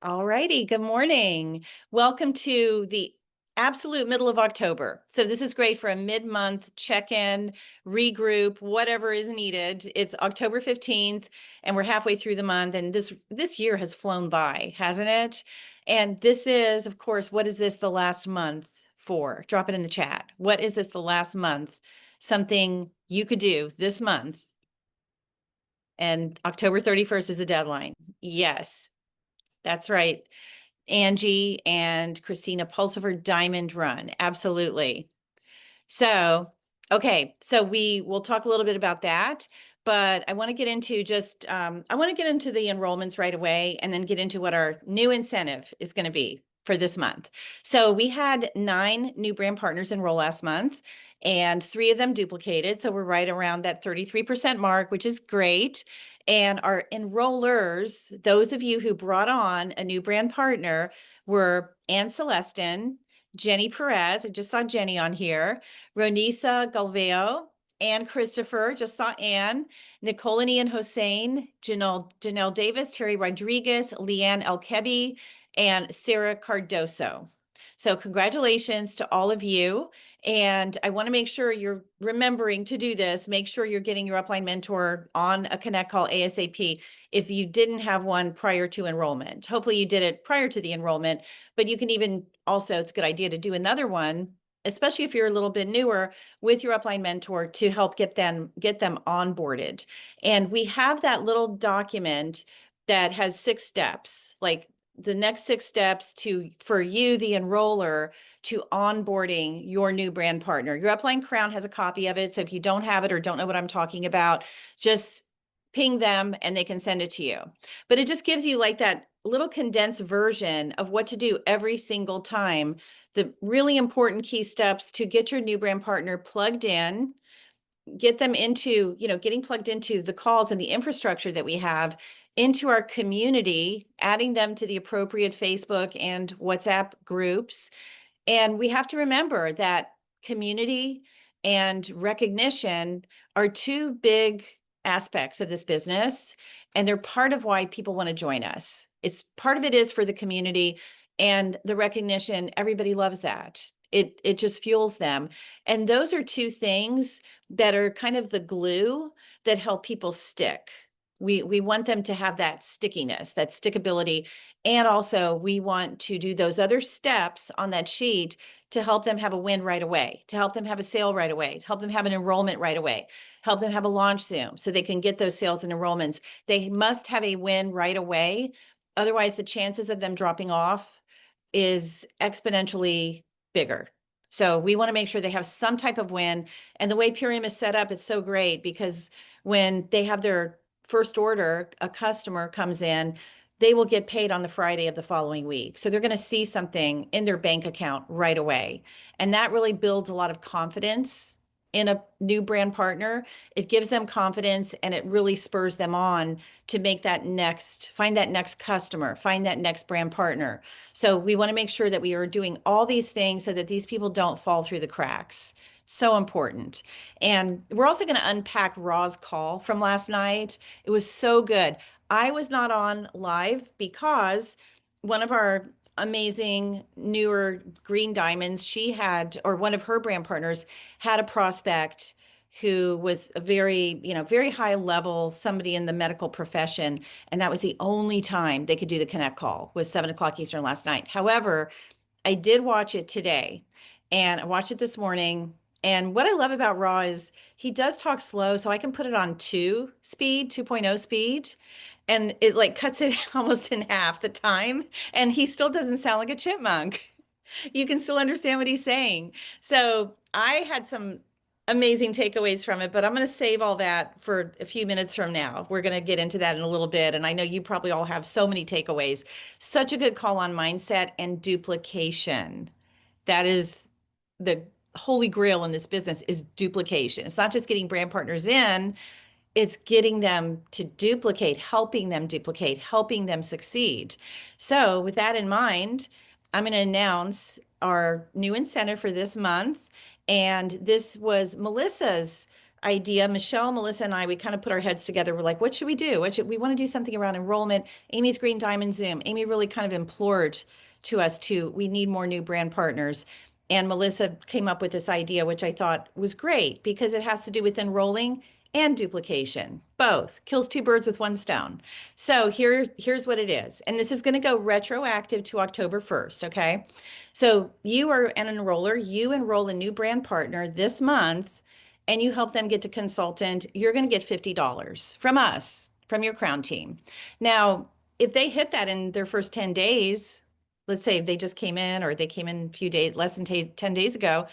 All righty. Good morning. Welcome to the absolute middle of October. So this is great for a mid-month check-in, regroup, whatever is needed. It's October 15th and we're halfway through the month, and this year has flown by, hasn't it? And this is, of course, what is this the last month for? Drop it in the chat. What is this the last month? Something you could do this month. And October 31st is the deadline. Yes, that's right. Angie and Christina Pulsifer Diamond Run. Absolutely. So, okay, so we will talk a little bit about that, but I want to get into I want to get into the enrollments right away and then get into what our new incentive is going to be for this month. So we had 9 new brand partners enroll last month and 3 of them duplicated. So we're right around that 33% mark, which is great. And our enrollers, those of you who brought on a new brand partner, were Anne Celestin, Jenny Perez, I just saw Jenny on here, Ronisa Galveo, Ann Christopher, just saw Ann, Nicole and Ian Hossein, Janelle Davis, Terry Rodriguez, Leanne Elkebi, and Sarah Cardoso. So congratulations to all of you. And I want to make sure you're remembering to do this. Make sure you're getting your upline mentor on a Connect call ASAP if you didn't have one prior to enrollment. Hopefully you did it prior to the enrollment, but you can even also, it's a good idea to do another one, especially if you're a little bit newer, with your upline mentor to help get them onboarded. And we have that little document that has 6 steps, like the next 6 steps for you, the enroller, to onboarding your new brand partner. Your upline crown has a copy of it. So if you don't have it or don't know what I'm talking about, just ping them and they can send it to you. But it just gives you like that little condensed version of what to do every single time. The really important key steps to get your new brand partner plugged in, get them into, getting plugged into the calls and the infrastructure that we have, into our community, adding them to the appropriate Facebook and WhatsApp groups. And we have to remember that community and recognition are 2 big aspects of this business, and they're part of why people want to join us. It's part of it is for the community and the recognition. Everybody loves that. It just fuels them. And those are 2 things that are kind of the glue that help people stick. We want them to have that stickiness, that stickability. And also we want to do those other steps on that sheet to help them have a win right away, to help them have a sale right away, help them have an enrollment right away, help them have a launch Zoom so they can get those sales and enrollments. They must have a win right away. Otherwise, the chances of them dropping off is exponentially bigger. So we want to make sure they have some type of win. And the way Purium is set up, it's so great because when they have their first order, a customer comes in, they will get paid on the Friday of the following week. So they're going to see something in their bank account right away. And that really builds a lot of confidence in a new brand partner. It gives them confidence and it really spurs them on to make find that next customer, find that next brand partner. So we want to make sure that we are doing all these things so that these people don't fall through the cracks. So important. And we're also going to unpack Raw's call from last night. It was so good. I was not on live because one of our amazing newer green diamonds, or one of her brand partners had a prospect who was a very high level, somebody in the medical profession. And that was the only time they could do the Connect call, was 7 o'clock Eastern last night. However, I did watch it today and I watched it this morning. And what I love about Raw is he does talk slow, so I can put it on 2.0 speed, and it like cuts it almost in half the time. And he still doesn't sound like a chipmunk. You can still understand what he's saying. So I had some amazing takeaways from it, but I'm going to save all that for a few minutes from now. We're going to get into that in a little bit. And I know you probably all have so many takeaways. Such a good call on mindset and duplication. That is the holy grail in this business, is duplication. It's not just getting brand partners in, it's getting them to duplicate, helping them succeed. So with that in mind, I'm going to announce our new incentive for this month. And this was Melissa's idea. Michelle, Melissa, and I, we kind of put our heads together. We're like, what should we do? We want to do something around enrollment. Amy's Green Diamond Zoom. Amy really kind of implored to us to, we need more new brand partners. And Melissa came up with this idea, which I thought was great because it has to do with enrolling and duplication. Both kills two birds with one stone. So here's what it is. And this is going to go retroactive to October 1st. Okay. So you are an enroller, you enroll a new brand partner this month and you help them get to consultant, you're going to get $50 from us, from your crown team. Now, if they hit that in their first 10 days, let's say they just came in or they came in a few days, less than 10 days ago,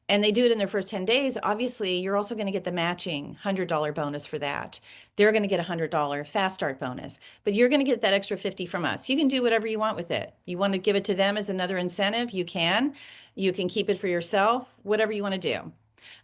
and they do it in their first 10 days, obviously you're also going to get the matching $100 bonus for that. They're going to get a $100 fast start bonus, but you're going to get that extra 50 from us. You can do whatever you want with it. You want to give it to them as another incentive, you can. You can keep it for yourself, whatever you want to do.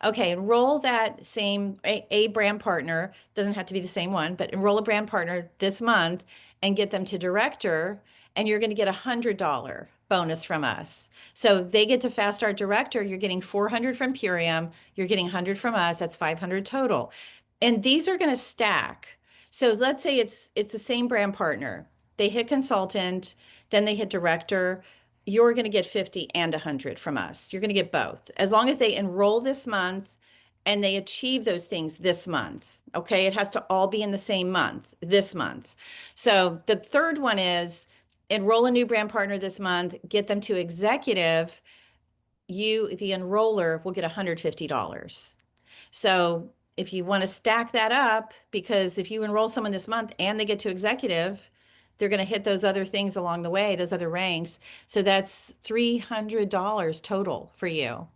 Okay, enroll that same a brand partner, doesn't have to be the same one, but enroll a brand partner this month and get them to director, and you're going to get a $100 bonus from us. So they get to Fast Start Director, you're getting 400 from Purium, you're getting 100 from us, that's 500 total. And these are going to stack. So let's say it's the same brand partner. They hit consultant, then they hit director, you're going to get 50 and 100 from us. You're going to get both. As long as they enroll this month and they achieve those things this month. Okay, it has to all be in the same month, this month. So the third one is enroll a new brand partner this month, get them to executive. You, the enroller, will get $150. So if you want to stack that up, because if you enroll someone this month and they get to executive, they're going to hit those other things along the way, those other ranks. So that's $300 total for you.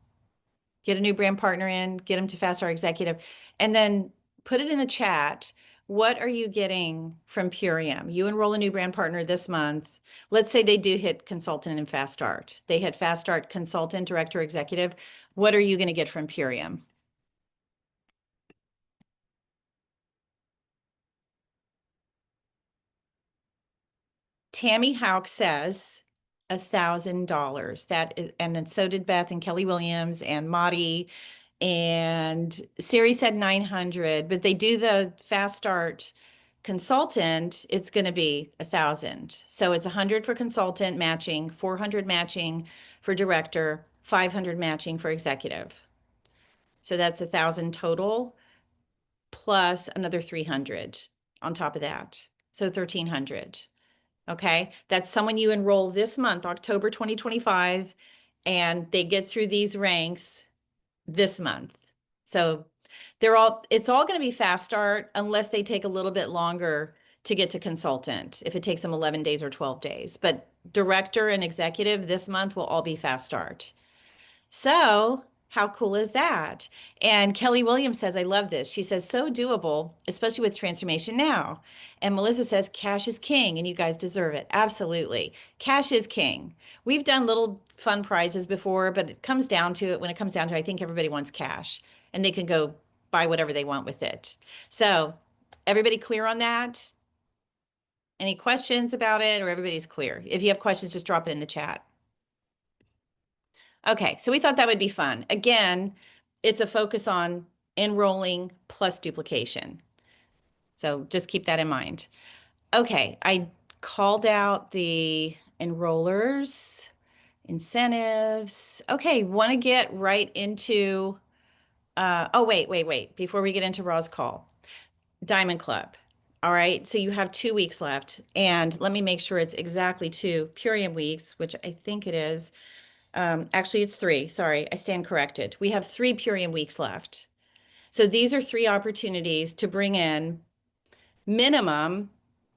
Get a new brand partner in, get them to Fast Start Executive, and then put it in the chat. What are you getting from Purium? You enroll a new brand partner this month. Let's say they do hit consultant and Fast Start. They hit Fast Start consultant, director, executive. What are you going to get from Purium? Tammy Hauk says $1,000. That is, and then so did Beth and Kelly Williams and Madi, and Siri said 900, but they do the Fast Start consultant, it's going to be 1,000. So it's 100 for consultant matching, 400 matching for director, 500 matching for executive. So that's 1,000 total plus another 300 on top of that. So 1,300. Okay, that's someone you enroll this month, October 2025, and they get through these ranks this month. So it's all going to be fast start unless they take a little bit longer to get to consultant, if it takes them 11 days or 12 days. But director and executive this month will all be fast start. So how cool is that? And Kelly Williams says, I love this. She says, so doable, especially with Transformation Now. And Melissa says, cash is king and you guys deserve it. Absolutely. Cash is king. We've done little fun prizes before, but it comes down to it. When it comes down to it, I think everybody wants cash and they can go buy whatever they want with it. So everybody clear on that? Any questions about it, or everybody's clear? If you have questions, just drop it in the chat. Okay, so we thought that would be fun. Again, it's a focus on enrolling plus duplication. So just keep that in mind. Okay, I called out the enrollers, incentives. Okay, want to get right into, oh, wait. Before we get into Raw's call, Diamond Club. All right, so you have 2 weeks left. And let me make sure it's exactly 2 Purium weeks, which I think it is. Actually, it's 3. Sorry, I stand corrected. We have 3 Purium weeks left. So these are 3 opportunities to bring in minimum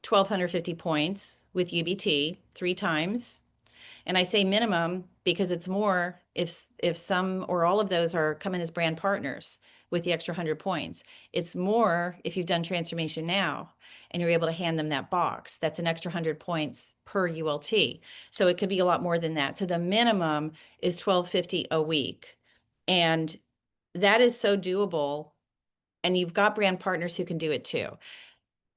1,250 points with UBT 3 times. And I say minimum because it's more if some or all of those are coming as brand partners with the extra 100 points. It's more if you've done Transformation Now and you're able to hand them that box. That's an extra 100 points per ULT. So it could be a lot more than that. So the minimum is 1,250 a week. And that is so doable. And you've got brand partners who can do it too.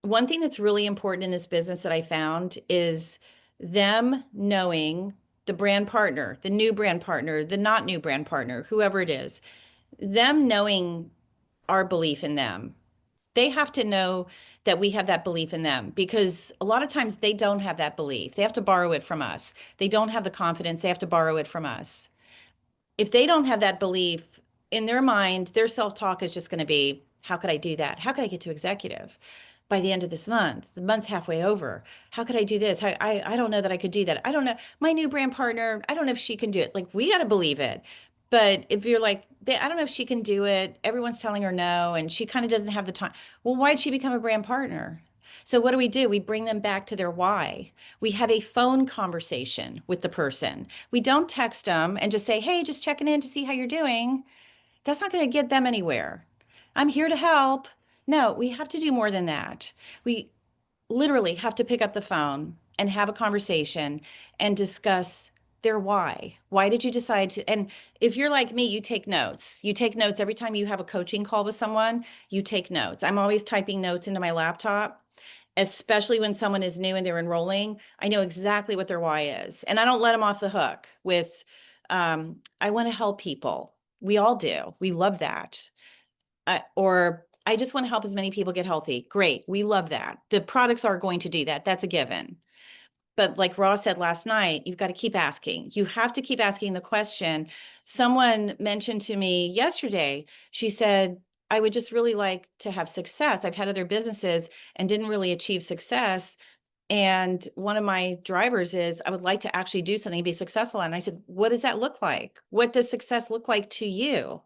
One thing that's really important in this business that I found is them knowing the brand partner, the new brand partner, the not new brand partner, whoever it is, them knowing our belief in them. They have to know that we have that belief in them, because a lot of times they don't have that belief. They have to borrow it from us. They don't have the confidence. They have to borrow it from us. If they don't have that belief in their mind, their self-talk is just going to be, how could I do that? How could I get to executive by the end of this month? The month's halfway over. How could I do this? I don't know that I could do that. I don't know. My new brand partner, I don't know if she can do it. Like, we got to believe it. But if you're like, I don't know if she can do it, everyone's telling her no, and she kind of doesn't have the time. Well, why'd she become a brand partner? So what do? We bring them back to their why. We have a phone conversation with the person. We don't text them and just say, hey, just checking in to see how you're doing. That's not going to get them anywhere. I'm here to help. No, we have to do more than that. We literally have to pick up the phone and have a conversation and discuss their why. Why did you decide to? And if you're like me, you take notes. You take notes every time you have a coaching call with someone, you take notes. I'm always typing notes into my laptop, especially when someone is new and they're enrolling. I know exactly what their why is. And I don't let them off the hook with, I want to help people. We all do. We love that. Or I just want to help as many people get healthy. Great. We love that. The products are going to do that. That's a given. But like Ross said last night, you've got to keep asking. You have to keep asking the question. Someone mentioned to me yesterday, she said, I would just really like to have success. I've had other businesses and didn't really achieve success. And one of my drivers is, I would like to actually do something and be successful. And I said, what does that look like? What does success look like to you?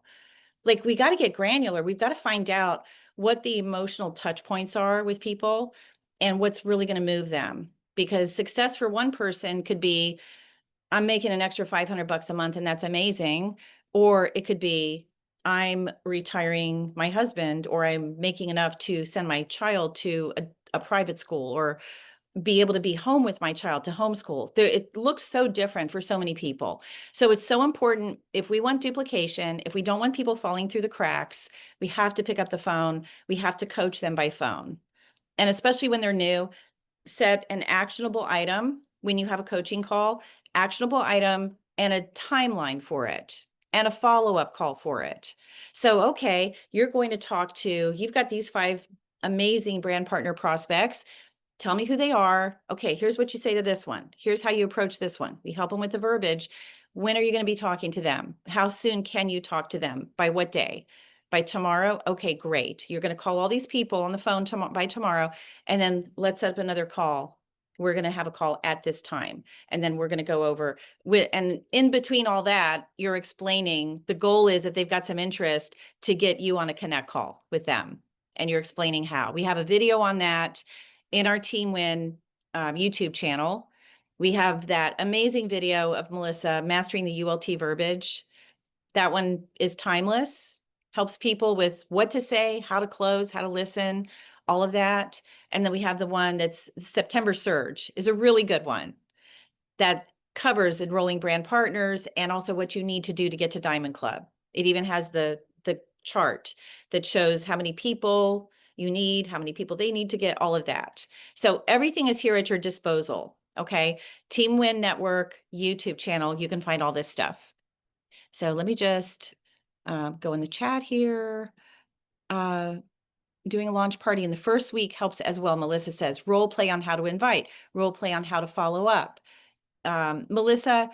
Like, we got to get granular. We've got to find out what the emotional touch points are with people and what's really going to move them. Because success for one person could be, I'm making an extra $500 a month and that's amazing. Or it could be, I'm retiring my husband, or I'm making enough to send my child to a private school, or be able to be home with my child to homeschool. It looks so different for so many people. So it's so important, if we want duplication, if we don't want people falling through the cracks, we have to pick up the phone. We have to coach them by phone. And especially when they're new, set an actionable item when you have a coaching call, actionable item and a timeline for it and a follow-up call for it. So, okay, you're going to talk to, you've got these 5 amazing brand partner prospects. Tell me who they are. Okay, here's what you say to this one. Here's how you approach this one. We help them with the verbiage. When are you going to be talking to them? How soon can you talk to them? By what day? By tomorrow? Okay, great. You're going to call all these people on the phone by tomorrow, and then let's set up another call. We're going to have a call at this time, and then we're going to go over with, and in between all that, you're explaining, the goal is, if they've got some interest, to get you on a connect call with them, and you're explaining how. We have a video on that in our Team Win YouTube channel. We have that amazing video of Melissa mastering the ULT verbiage. That one is timeless, helps people with what to say, how to close, how to listen, all of that. And then we have the one that's September Surge, is a really good one that covers enrolling brand partners and also what you need to do to get to Diamond Club. It even has the chart that shows how many people you need, how many people they need to get, all of that. So everything is here at your disposal. Okay. Team Win Network YouTube channel. You can find all this stuff. So let me just go in the chat here. Doing a launch party in the first week helps as well. Melissa says, role play on how to invite, role play on how to follow up. Melissa,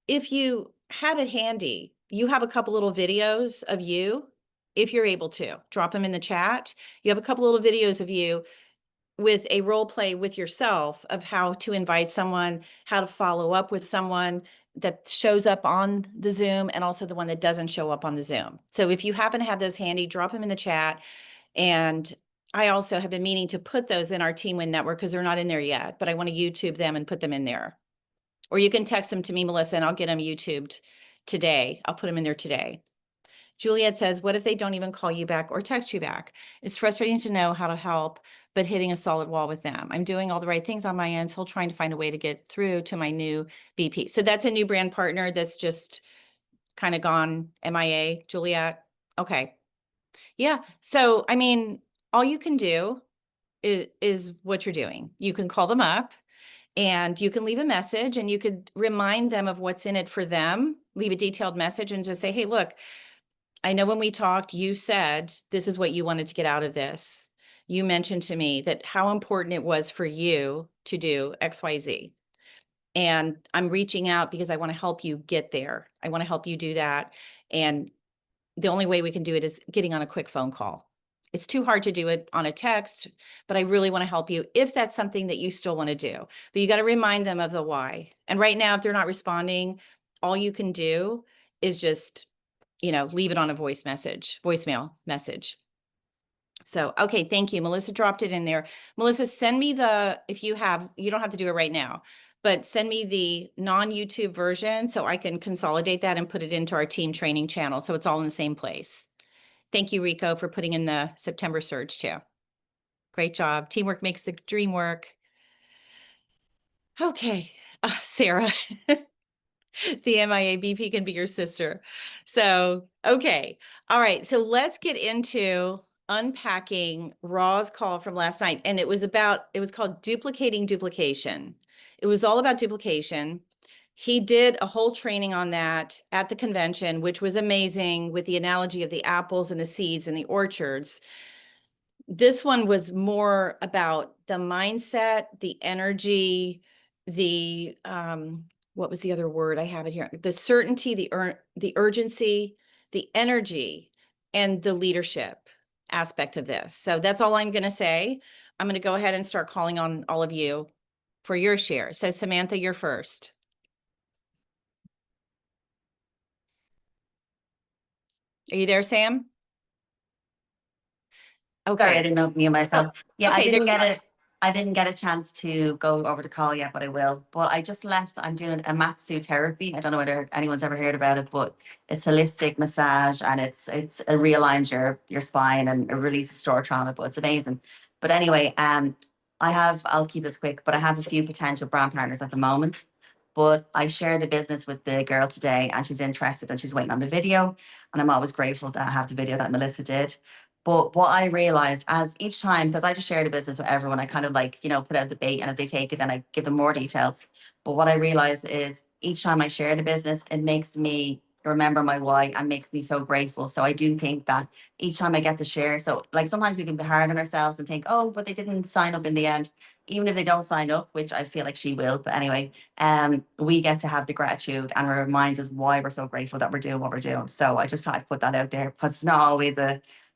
if you have it handy, you have a couple little videos of you. If you're able to, drop them in the chat. You have a couple little videos of you with a role play with yourself of how to invite someone, how to follow up with someone that shows up on the Zoom, and also the one that doesn't show up on the Zoom. So if you happen to have those handy, drop them in the chat. And I also have been meaning to put those in our Team Win Network because they're not in there yet, but I want to YouTube them and put them in there. Or you can text them to me, Melissa, and I'll get them YouTubed today. I'll put them in there today. Juliet says, what if they don't even call you back or text you back? It's frustrating to know how to help, but hitting a solid wall with them. I'm doing all the right things on my end, still trying to find a way to get through to my new BP. So that's a new brand partner that's just kind of gone MIA, Juliet. Okay. Yeah. So, I mean, all you can do is what you're doing. You can call them up and you can leave a message, and you could remind them of what's in it for them, leave a detailed message and just say, hey, look, I know when we talked, you said this is what you wanted to get out of this. You mentioned to me that how important it was for you to do XYZ. And I'm reaching out because I want to help you get there. I want to help you do that. And the only way we can do it is getting on a quick phone call. It's too hard to do it on a text, but I really want to help you if that's something that you still want to do. But you got to remind them of the why. And right now, if they're not responding, all you can do is just, leave it on a voicemail message. So, okay, thank you. Melissa dropped it in there. Melissa, send me if you don't have to do it right now, but send me the non-YouTube version so I can consolidate that and put it into our team training channel. So it's all in the same place. Thank you, Rico, for putting in the September surge too. Great job. Teamwork makes the dream work. Okay, Sarah, the MIA BP can be your sister. So, okay. All right. So let's get into unpacking Raw's call from last night. And it was called Duplicating Duplication. It was all about duplication. He did a whole training on that at the convention, which was amazing, with the analogy of the apples and the seeds and the orchards. This one was more about the mindset, the energy, the what was the other word? I have it here. The certainty, the urgency, the energy, and the leadership aspect of this. So that's all I'm going to say. I'm going to go ahead and start calling on all of you for your share. So Samantha, you're first. Are you there, Sam? Okay. Sorry, I didn't unmute myself. Yeah, okay, I didn't get a chance to go over the call yet, but I will. But I just left. I'm doing a Matsu therapy. I don't know whether anyone's ever heard about it, but it's holistic massage and it realigns your spine and it releases stored trauma. But it's amazing. But anyway, I'll keep this quick, but I have a few potential brand partners at the moment. But I share the business with the girl today, and she's interested and she's waiting on the video. And I'm always grateful to have the video that Melissa did. But what I realized as each time, because I just share the business with everyone, I kind of put out the bait, and if they take it, then I give them more details. But what I realized is each time I share the business, it makes me remember my why and makes me so grateful. So I do think that each time I get to share, so like sometimes we can be hard on ourselves and think, oh, but they didn't sign up in the end. Even if they don't sign up, which I feel like she will. But anyway, we get to have the gratitude and it reminds us why we're so grateful that we're doing what we're doing. So I just thought I'd put that out there because it's not always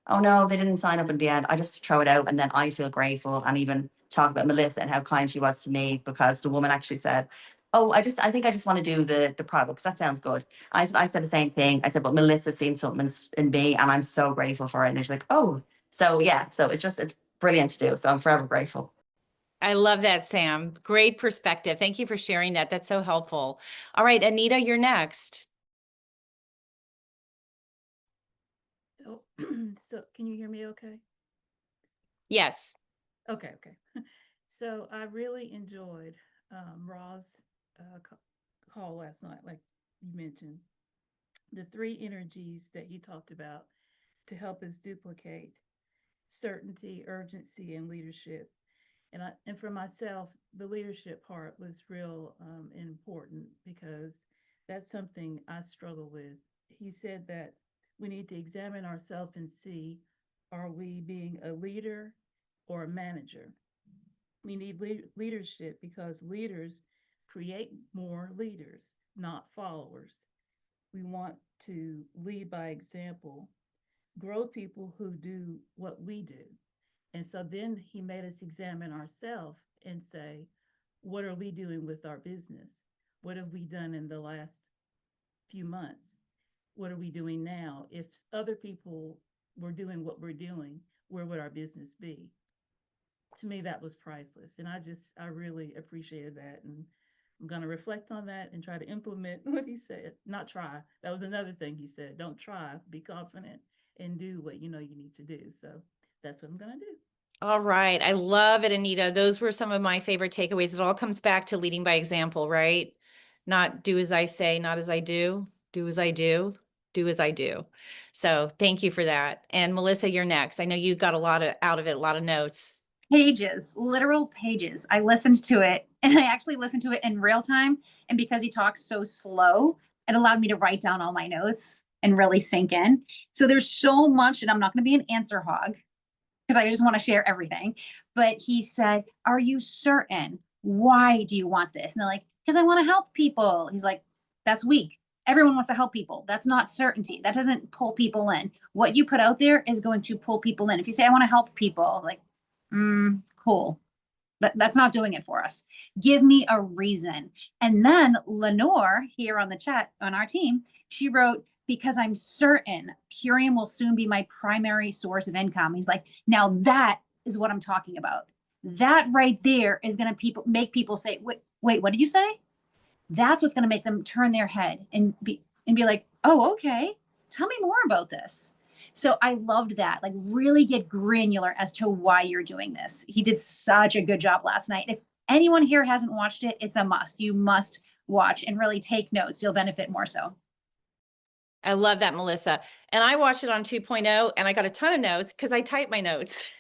oh no, they didn't sign up in the end. I just throw it out and then I feel grateful, and even talk about Melissa and how kind she was to me, because the woman actually said, oh, I think I just want to do the products. That sounds good. I said the same thing. I said, but Melissa's seen something in me and I'm so grateful for it. And she's like, oh, so yeah. So it's brilliant to do. So I'm forever grateful. I love that, Sam. Great perspective. Thank you for sharing that. That's so helpful. All right, Anita, you're next. So can you hear me okay? Yes. Okay. So I really enjoyed Raw's call last night, like you mentioned. The three energies that you talked about to help us duplicate: certainty, urgency, and leadership. And for myself, the leadership part was real important, because that's something I struggle with. He said that we need to examine ourselves and see, are we being a leader or a manager? We need leadership because leaders create more leaders, not followers. We want to lead by example, grow people who do what we do. And so then he made us examine ourselves and say, what are we doing with our business? What have we done in the last few months? What are we doing now? If other people were doing what we're doing, where would our business be? To me, that was priceless. And I really appreciated that. And I'm going to reflect on that and try to implement what he said. Not try. That was another thing he said. Don't try, be confident, and do what you know you need to do. So that's what I'm going to do. All right. I love it, Anita. Those were some of my favorite takeaways. It all comes back to leading by example, right? Not do as I say, not as I do. Do as I do. Do as I do. So thank you for that. And Melissa, you're next. I know you got out of it, a lot of notes. Pages, literal pages. I listened to it, and I actually listened to it in real time. And because he talks so slow, it allowed me to write down all my notes. and really sink in. So there's so much, and I'm not going to be an answer hog because I just want to share everything. But he said, "Are you certain? Why do you want this?" And they're like, "Because I want to help people." He's like, "That's weak. Everyone wants to help people. That's not certainty. That doesn't pull people in. What you put out there is going to pull people in. If you say, I want to help people, like, cool. That's not doing it for us. Give me a reason." And then Lenore here on the chat on our team, she wrote, "Because I'm certain Purium will soon be my primary source of income." He's like, now that is what I'm talking about. That right there is going to make people say, wait, what did you say? That's what's going to make them turn their head and be like, oh, okay, tell me more about this. So I loved that. Like, really get granular as to why you're doing this. He did such a good job last night. If anyone here hasn't watched it, it's a must. You must watch and really take notes. You'll benefit more so. I love that, Melissa. And I watched it on 2.0 and I got a ton of notes because I type my notes.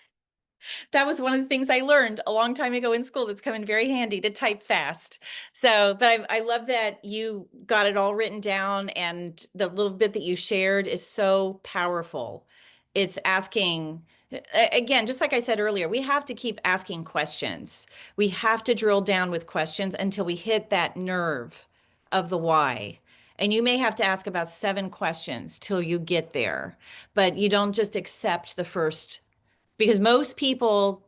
That was one of the things I learned a long time ago in school that's come in very handy to type fast. So, but I love that you got it all written down, and the little bit that you shared is so powerful. It's asking, again, just like I said earlier, we have to keep asking questions. We have to drill down with questions until we hit that nerve of the why. And you may have to ask about 7 questions till you get there, but you don't just accept the first, because most people,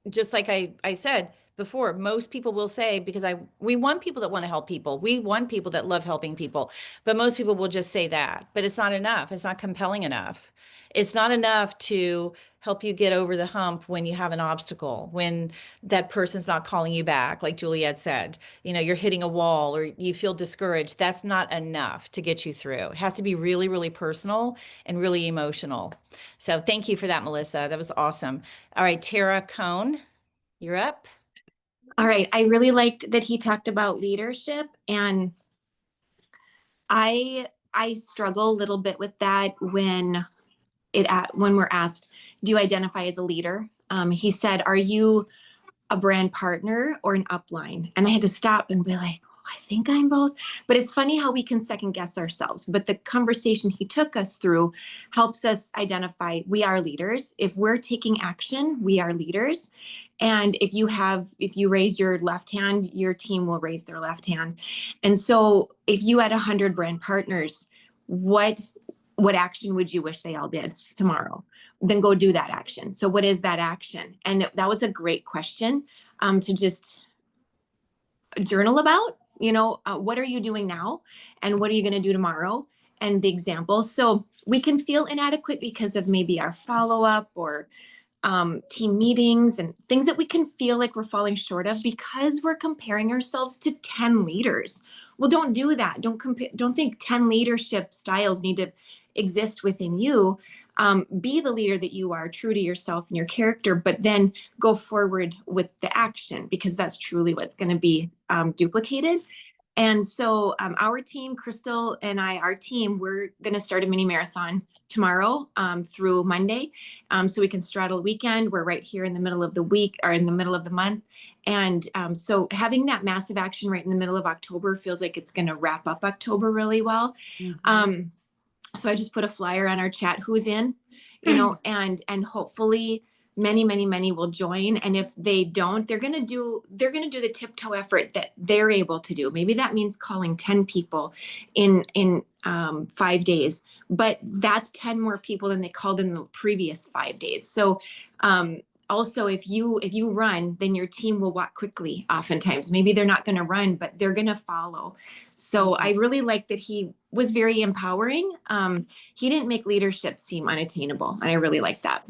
just like I said before, most people will say, because we want people that want to help people. We want people that love helping people, but most people will just say that, but it's not enough. It's not compelling enough. It's not enough to help you get over the hump when you have an obstacle, when that person's not calling you back, like Juliet said, you're hitting a wall or you feel discouraged. That's not enough to get you through. It has to be really, really personal and really emotional. So thank you for that, Melissa. That was awesome. All right, Tara Cohn, you're up. All right. I really liked that he talked about leadership, and I struggle a little bit with that when we're asked, do you identify as a leader? He said, are you a brand partner or an upline? And I had to stop and be like, I think I'm both. But it's funny how we can second guess ourselves. But the conversation he took us through helps us identify we are leaders. If we're taking action, we are leaders. And if you raise your left hand, your team will raise their left hand. And so if you had 100 brand partners, what action would you wish they all did tomorrow? Then go do that action. So what is that action? And that was a great question to just journal about. What are you doing now and what are you going to do tomorrow? And the example. So we can feel inadequate because of maybe our follow-up or team meetings and things that we can feel like we're falling short of because we're comparing ourselves to 10 leaders. Well, don't do that. Don't think 10 leadership styles need to exist within you. Be the leader that you are, true to yourself and your character, but then go forward with the action, because that's truly what's going to be duplicated. And so our team, Crystal and our team, we're going to start a mini marathon tomorrow through Monday. So we can straddle weekend. We're right here in the middle of the week or in the middle of the month. And so having that massive action right in the middle of October feels like it's going to wrap up October really well. Mm-hmm. So I just put a flyer on our chat, who's in, and hopefully many will join. And if they don't, they're going to do the tiptoe effort that they're able to do. Maybe that means calling 10 people in 5 days, but that's 10 more people than they called in the previous 5 days. So, also, if you run, then your team will walk quickly. Oftentimes, maybe they're not going to run, but they're going to follow. So I really like that he was very empowering. He didn't make leadership seem unattainable, and I really like that.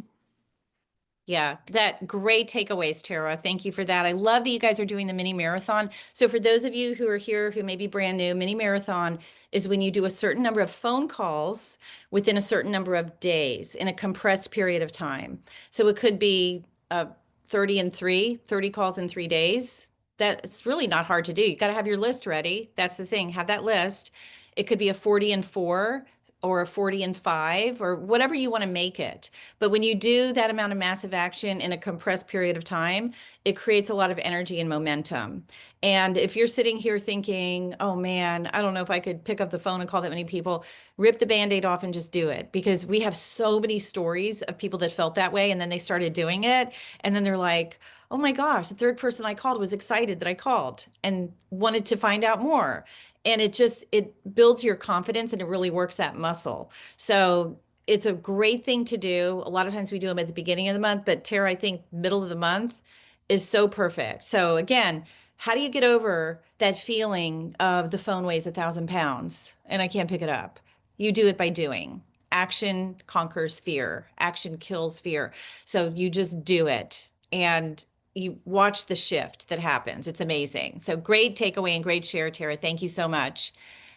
Yeah, that great takeaways, Tara. Thank you for that. I love that you guys are doing the mini marathon. So for those of you who are here who may be brand new, mini marathon is when you do a certain number of phone calls within a certain number of days in a compressed period of time. So it could be 30 calls in 3 days. That's really not hard to do. You got to have your list ready. That's the thing. Have that list. It could be a 40 and 4 or a 40 and 5 or whatever you want to make it. But when you do that amount of massive action in a compressed period of time, it creates a lot of energy and momentum. And if you're sitting here thinking, oh man, I don't know if I could pick up the phone and call that many people, rip the Band-Aid off and just do it, because we have so many stories of people that felt that way and then they started doing it. And then they're like, oh my gosh, the third person I called was excited that I called and wanted to find out more. And it builds your confidence and it really works that muscle. So it's a great thing to do. A lot of times we do them at the beginning of the month, but Tara, I think middle of the month is so perfect. So again, how do you get over that feeling of the phone weighs 1,000 pounds and I can't pick it up? You do it by doing. Action conquers fear. Action kills fear. So you just do it. And you watch the shift that happens. It's amazing. So great takeaway and great share, Tara. Thank you so much.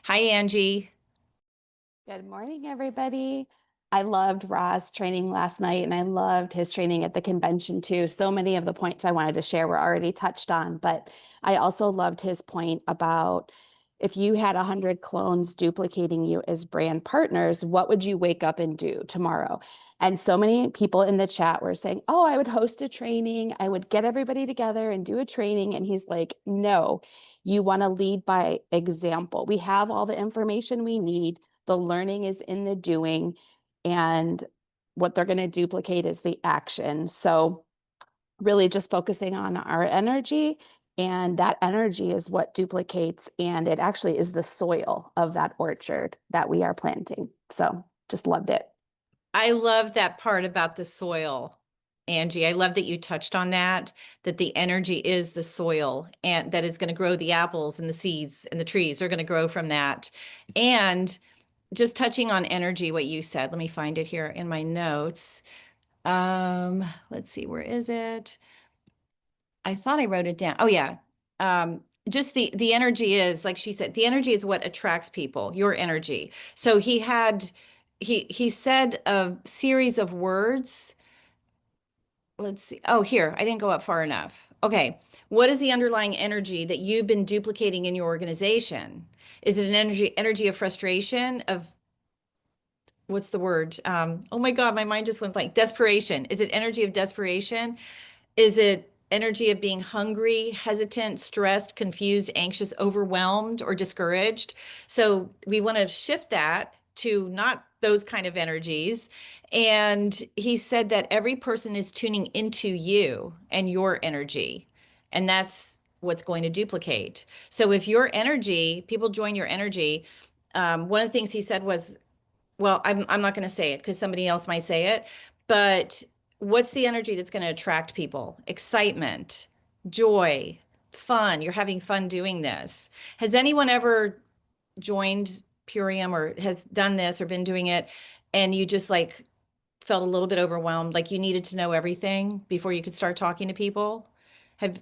Hi, Angie. Good morning, everybody. I loved Ra's training last night, and I loved his training at the convention too. So many of the points I wanted to share were already touched on, but I also loved his point about if you had 100 clones duplicating you as brand partners, what would you wake up and do tomorrow? And so many people in the chat were saying, oh, I would host a training. I would get everybody together and do a training. And he's like, no, you want to lead by example. We have all the information we need. The learning is in the doing, and what they're going to duplicate is the action. So really just focusing on our energy, and that energy is what duplicates, and it actually is the soil of that orchard that we are planting. So just loved it. I love that part about the soil, Angie. I love that you touched on that the energy is the soil and that is going to grow the apples and the seeds and the trees are going to grow from that. And just touching on energy, what you said, let me find it here in my notes. Let's see, where is it? I thought I wrote it down. Oh yeah. Just the energy is, like she said, the energy is what attracts people, your energy. So he said a series of words. Let's see. Oh, here, I didn't go up far enough. Okay. What is the underlying energy that you've been duplicating in your organization? Is it an energy of frustration, of what's the word? Oh my God, my mind just went blank. Desperation. Is it energy of desperation? Is it energy of being hungry, hesitant, stressed, confused, anxious, overwhelmed, or discouraged? So we want to shift that to not those kind of energies. And he said that every person is tuning into you and your energy. And that's what's going to duplicate. So if your energy, people join your energy, one of the things he said was, well, I'm not going to say it because somebody else might say it, but what's the energy that's going to attract people? Excitement, joy, fun. You're having fun doing this. Has anyone ever joined Purium or has done this or been doing it and you just like felt a little bit overwhelmed, like you needed to know everything before you could start talking to people?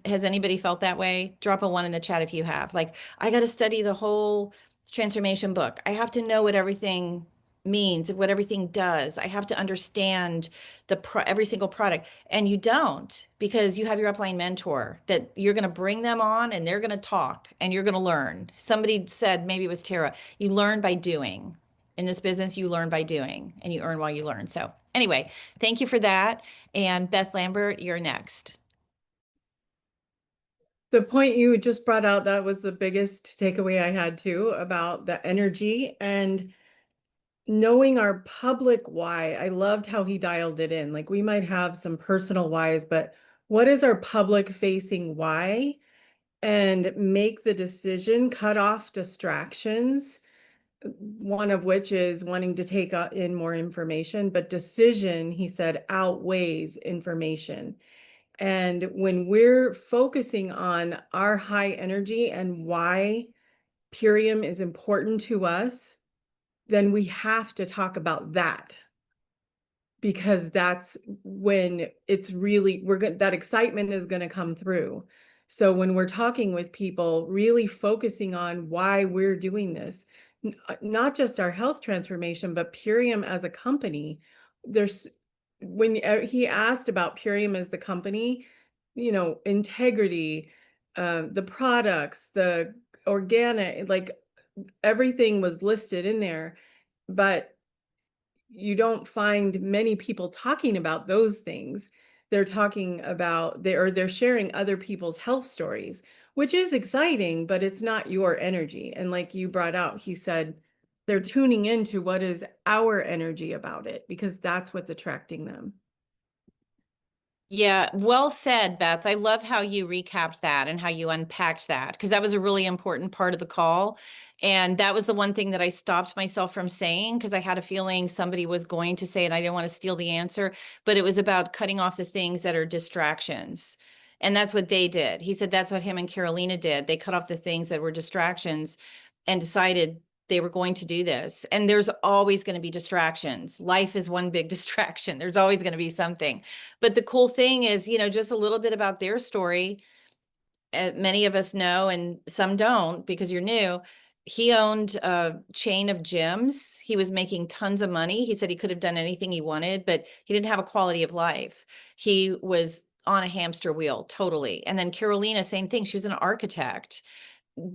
Has anybody felt that way? Drop a 1 in the chat if you have. Like, I got to study the whole transformation book. I have to know what everything means, what everything does. I have to understand every single product. And you don't, because you have your upline mentor that you're going to bring them on and they're going to talk and you're going to learn. Somebody said, maybe it was Tara, you learn by doing. In this business, you learn by doing and you earn while you learn. So anyway, thank you for that. And Beth Lambert, you're next. The point you just brought out, that was the biggest takeaway I had too, about the energy and knowing our public why. I loved how he dialed it in. Like, we might have some personal whys, but what is our public facing why? And make the decision, cut off distractions, one of which is wanting to take in more information, but decision, he said, outweighs information. And when we're focusing on our high energy and why Purium is important to us, then we have to talk about that, because that's when it's really, that excitement is going to come through. So when we're talking with people, really focusing on why we're doing this, not just our health transformation, but Purium as a company. When he asked about Purium as the company, integrity, the products, the organic, like everything was listed in there. But you don't find many people talking about those things. They're talking about they're sharing other people's health stories, which is exciting, but it's not your energy. And like you brought out, he said they're tuning into what is our energy about it, because that's what's attracting them. Yeah, well said, Beth. I love how you recapped that and how you unpacked that, because that was a really important part of the call. And that was the one thing that I stopped myself from saying, because I had a feeling somebody was going to say it. I didn't want to steal the answer, but it was about cutting off the things that are distractions. And that's what they did. He said that's what him and Carolina did. They cut off the things that were distractions and decided they were going to do this. And there's always going to be distractions. Life is one big distraction. There's always going to be something. But the cool thing is, just a little bit about their story. Many of us know, and some don't because you're new. He owned a chain of gyms. He was making tons of money. He said he could have done anything he wanted, but he didn't have a quality of life. He was on a hamster wheel, totally. And then Carolina, same thing. She was an architect,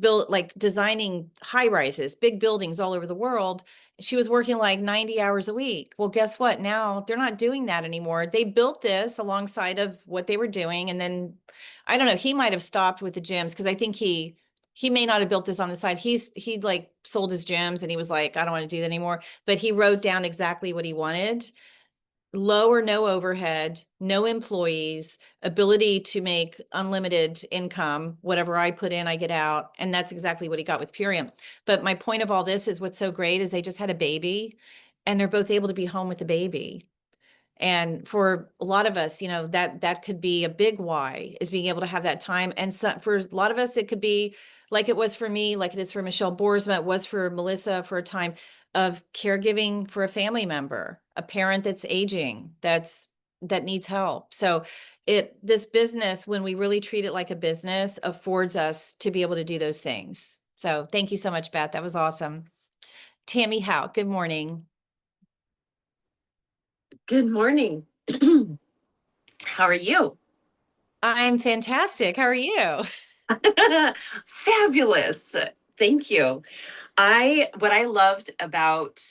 built like designing high rises, big buildings all over the world. She was working like 90 hours a week. Well, guess what? Now they're not doing that anymore. They built this alongside of what they were doing. And then I don't know, he might have stopped with the gyms, because I think he may not have built this on the side. He like sold his gyms and he was like, I don't want to do that anymore. But he wrote down exactly what he wanted. Low or no overhead, no employees, ability to make unlimited income. Whatever I put in, I get out. And that's exactly what he got with Purium. But my point of all this is, what's so great is they just had a baby and they're both able to be home with the baby. And for a lot of us, that could be a big why, is being able to have that time. And so for a lot of us, it could be like it was for me, like it is for Michelle Boersma, it was for Melissa, for a time of caregiving for a family member, a parent that's aging, that needs help. So this business, when we really treat it like a business, affords us to be able to do those things. So thank you so much, Beth. That was awesome. Tammy Howe, good morning. Good morning. How are you? I'm fantastic. How are you? Fabulous. Thank you. What I loved about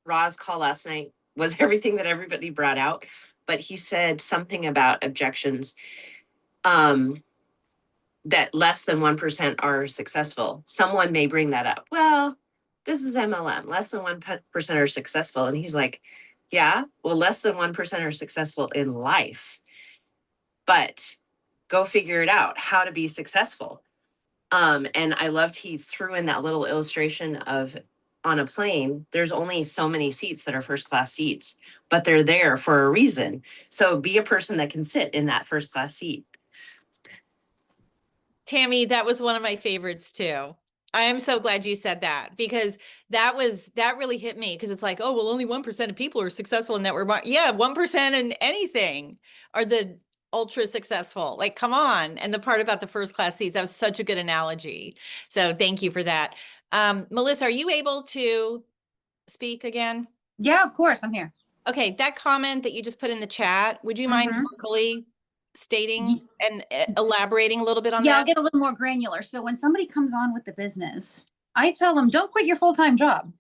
Ra's call last night was everything that everybody brought out, but he said something about objections, that less than 1% are successful. Someone may bring that up. Well, this is MLM, less than 1% are successful. And he's like, yeah, well, less than 1% are successful in life. But go figure it out, how to be successful. And I loved he threw in that little illustration of, on a plane, there's only so many seats that are first class seats, but they're there for a reason. So be a person that can sit in that first class seat. Tammy, that was one of my favorites too. I am so glad you said that, because that really hit me, because it's like, oh, well, only 1% of people are successful in network. Yeah, 1% in anything are the ultra successful. Like, come on. And the part about the first class seats, that was such a good analogy. So thank you for that. Melissa, are you able to speak again? Yeah, of course, I'm here. Okay, that comment that you just put in the chat, would you mind vocally stating and elaborating a little bit on that? Yeah, I'll get a little more granular. So when somebody comes on with the business, I tell them, don't quit your full-time job.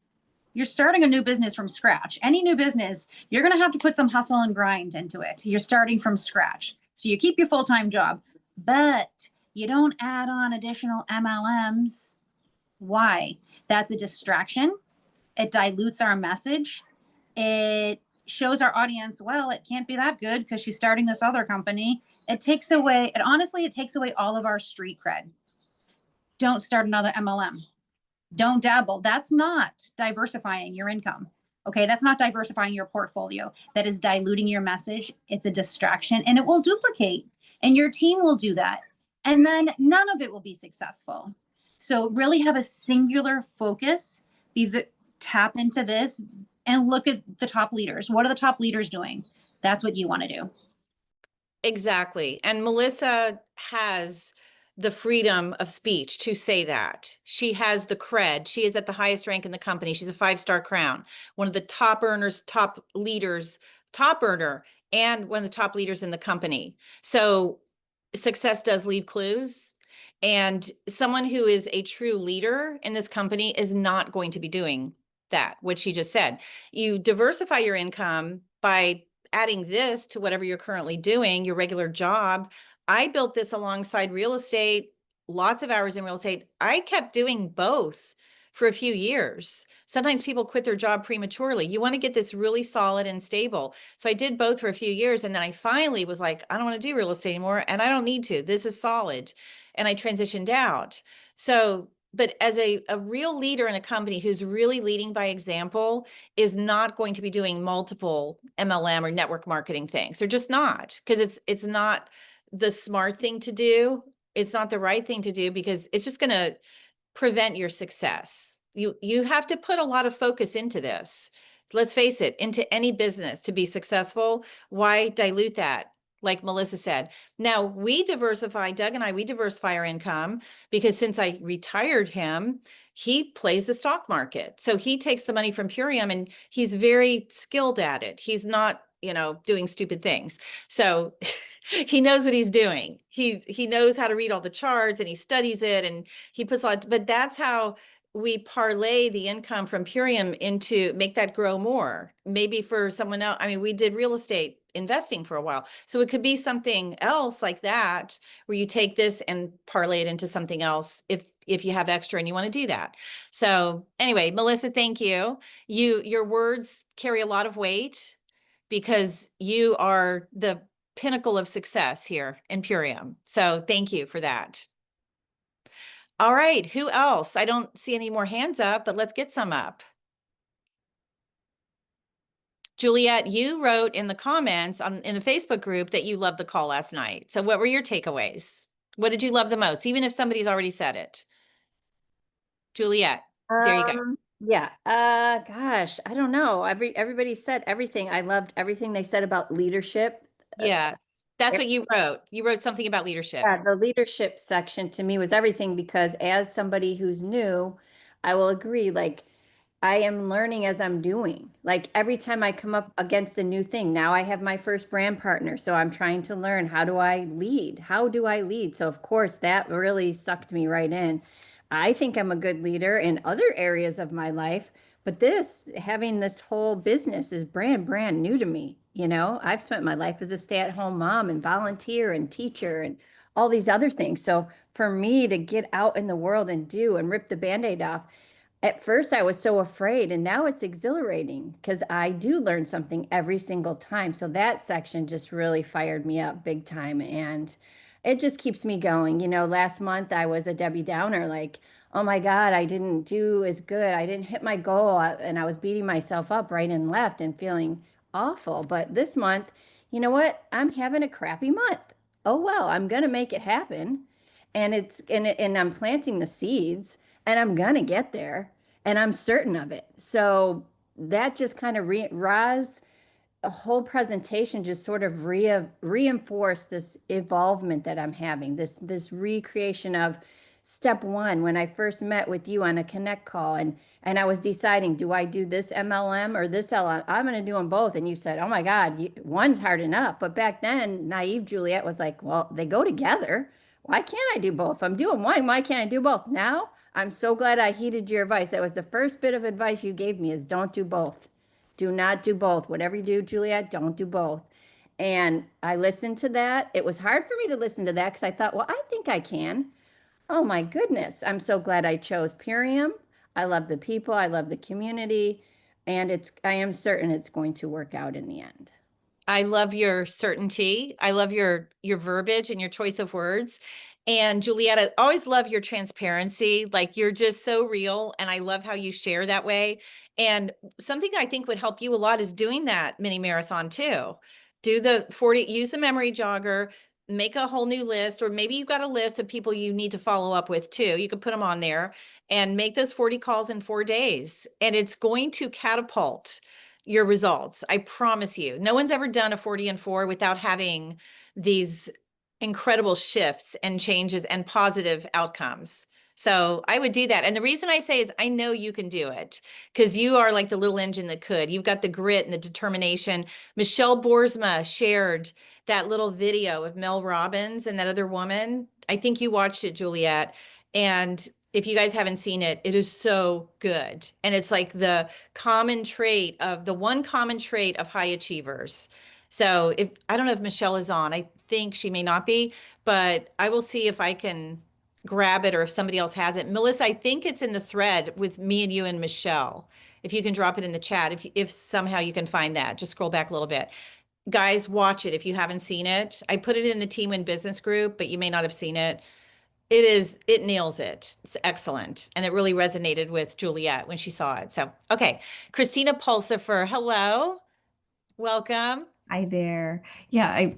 You're starting a new business from scratch. Any new business, you're going to have to put some hustle and grind into it. You're starting from scratch. So you keep your full-time job, but you don't add on additional MLMs. Why? That's a distraction. It dilutes our message. It shows our audience, well, it can't be that good because she's starting this other company. It takes away all of our street cred. Don't start another MLM. Don't dabble. That's not diversifying your income. Okay, that's not diversifying your portfolio. That is diluting your message. It's a distraction, and it will duplicate, and your team will do that. And then none of it will be successful. So really have a singular focus, tap into this, and look at the top leaders. What are the top leaders doing? That's what you want to do. Exactly. And Melissa has the freedom of speech to say that. She has the cred. She is at the highest rank in the company. She's a 5-star crown, one of the top earners, top leaders, top earner, and one of the top leaders in the company. So success does leave clues. And someone who is a true leader in this company is not going to be doing that, what she just said. You diversify your income by adding this to whatever you're currently doing, your regular job. I built this alongside real estate, lots of hours in real estate. I kept doing both for a few years. Sometimes people quit their job prematurely. You want to get this really solid and stable. So I did both for a few years. And then I finally was like, I don't want to do real estate anymore. And I don't need to. This is solid. And I transitioned out. So, but as a real leader in a company who's really leading by example is not going to be doing multiple MLM or network marketing things. They're just not, because it's not the smart thing to do. It's not the right thing to do, because it's just going to prevent your success. You have to put a lot of focus into this. Let's face it, into any business to be successful. Why dilute that? Like Melissa said. Now we diversify, Doug and I, we diversify our income because since I retired him, he plays the stock market. So he takes the money from Purium and he's very skilled at it. He's not, doing stupid things. So he knows what he's doing. He knows how to read all the charts and he studies it and he puts a lot, but that's how we parlay the income from Purium into make that grow more. Maybe for someone else. I mean, we did real estate investing for a while. So it could be something else like that, where you take this and parlay it into something else if you have extra and you want to do that. So anyway, Melissa, thank you. Your words carry a lot of weight because you are the pinnacle of success here in Purium. So thank you for that. All right, who else? I don't see any more hands up, but let's get some up. Juliet, you wrote in the comments in the Facebook group that you loved the call last night. So what were your takeaways? What did you love the most, even if somebody's already said it? Juliet, there you go. Yeah. Gosh, I don't know. Everybody said everything. I loved everything they said about leadership. Yes, that's what you wrote. You wrote something about leadership. Yeah, the leadership section to me was everything because as somebody who's new, I will agree, like I am learning as I'm doing. Like every time I come up against a new thing, now I have my first brand partner. So I'm trying to learn, how do I lead? How do I lead? So of course that really sucked me right in. I think I'm a good leader in other areas of my life, but having this whole business is brand new to me. I've spent my life as a stay-at-home mom and volunteer and teacher and all these other things. So for me to get out in the world and rip the Band-Aid off, at first I was so afraid, and now it's exhilarating because I do learn something every single time. So that section just really fired me up big time. And it just keeps me going. Last month I was a Debbie Downer, like, oh my God, I didn't do as good. I didn't hit my goal. And I was beating myself up right and left and feeling awful. But this month, you know what? I'm having a crappy month. Oh, well, I'm going to make it happen. And I'm planting the seeds and I'm going to get there and I'm certain of it. So that just kind of a whole presentation just sort of reinforced this evolvement that I'm having, this recreation of step one, when I first met with you on a connect call and I was deciding, do I do this MLM or this LLM? I'm going to do them both. And you said, oh my God, one's hard enough. But back then, naive Juliet was like, well, they go together. Why can't I do both? I'm doing one. Why can't I do both? Now, I'm so glad I heeded your advice. That was the first bit of advice you gave me, is don't do both. Do not do both. Whatever you do, Juliet, don't do both. And I listened to that. It was hard for me to listen to that because I thought, well, I think I can. Oh my goodness. I'm so glad I chose Purium. I love the people. I love the community. And I am certain it's going to work out in the end. I love your certainty. I love your verbiage and your choice of words. And Juliet, I always love your transparency. Like, you're just so real. And I love how you share that way. And something I think would help you a lot is doing that mini marathon too. Do the 40, use the memory jogger, make a whole new list, or maybe you've got a list of people you need to follow up with too. You could put them on there and make those 40 calls in 4 days. And it's going to catapult your results. I promise you. No one's ever done a 40 and 4 without having these incredible shifts and changes and positive outcomes. So I would do that. And the reason I say is I know you can do it because you are like the little engine that could. You've got the grit and the determination. Michelle Boersma shared that little video of Mel Robbins and that other woman. I think you watched it, Juliet. And If you guys haven't seen it, it is so good. And it's like the one common trait of high achievers. So if I don't know if Michelle is on, I think she may not be, but I will see if I can grab it or if somebody else has it. Melissa, I think it's in the thread with me and you and Michelle. If you can drop it in the chat, if somehow you can find that, just scroll back a little bit. Guys, watch it if you haven't seen it. I put it in the Team Win Business group, but you may not have seen it. It nails it. It's excellent. And it really resonated with Juliet when she saw it. So, okay. Christina Pulsifer, hello. Welcome. Hi there. Yeah,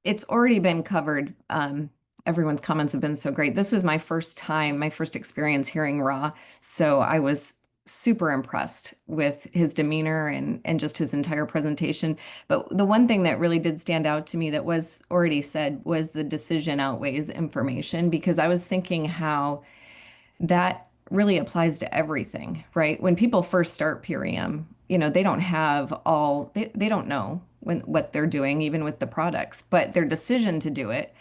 it's already been covered. Everyone's comments have been so great. This was my first time, my first experience hearing Ra. So I was super impressed with his demeanor and just his entire presentation. But the one thing that really did stand out to me that was already said was the decision outweighs information, because I was thinking how that really applies to everything, right? When people first start Purium, they don't have they don't know what they're doing, even with the products, but their decision to do it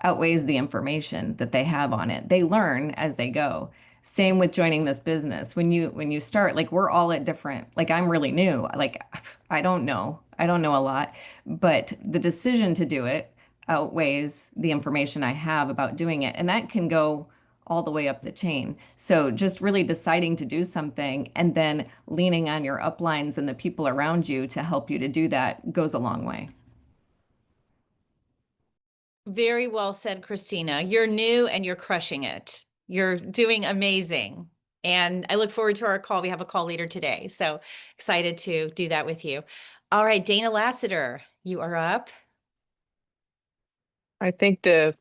outweighs the information that they have on it. They learn as they go. Same with joining this business. When you start, like, we're all at different, like, I'm really new. Like, I don't know a lot, but the decision to do it outweighs the information I have about doing it. And that can go all the way up the chain. So just really deciding to do something and then leaning on your uplines and the people around you to help you to do that goes a long way. Very well said, Christina. You're new and you're crushing it. You're doing amazing. And I look forward to our call. We have a call later today. So excited to do that with you. All right, Dana Lassiter, you are up. I think the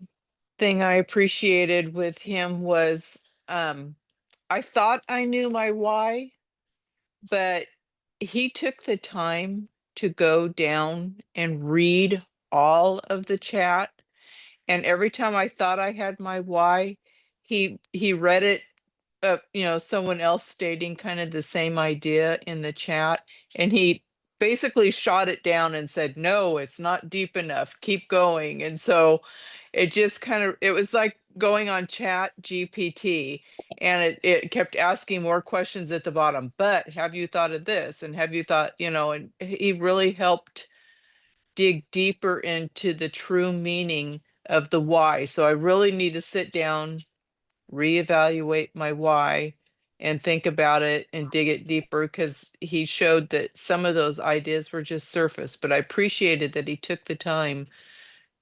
thing I appreciated with him was I thought I knew my why, but he took the time to go down and read all of the chat. And every time I thought I had my why, he read it, someone else stating kind of the same idea in the chat, and he basically shot it down and said, no, it's not deep enough, keep going. And so it just it was like going on Chat GPT, and it kept asking more questions at the bottom. But have you thought of this? And have you thought, and he really helped dig deeper into the true meaning of the why. So I really need to sit down, reevaluate my why, and think about it and dig it deeper, because he showed that some of those ideas were just surface. But I appreciated that he took the time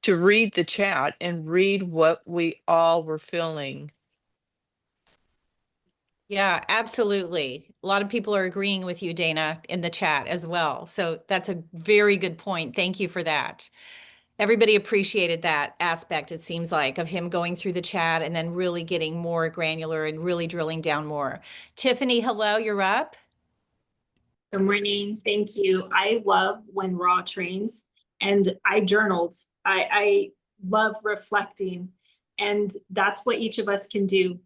to read the chat and read what we all were feeling. Yeah, absolutely. A lot of people are agreeing with you, Dana, in the chat as well. So that's a very good point. Thank you for that. Everybody appreciated that aspect, it seems like, of him going through the chat and then really getting more granular and really drilling down more. Tiffany, hello, you're up. Good morning. Thank you. I love when Raw trains, and I journaled. I love reflecting, and that's what each of us can do.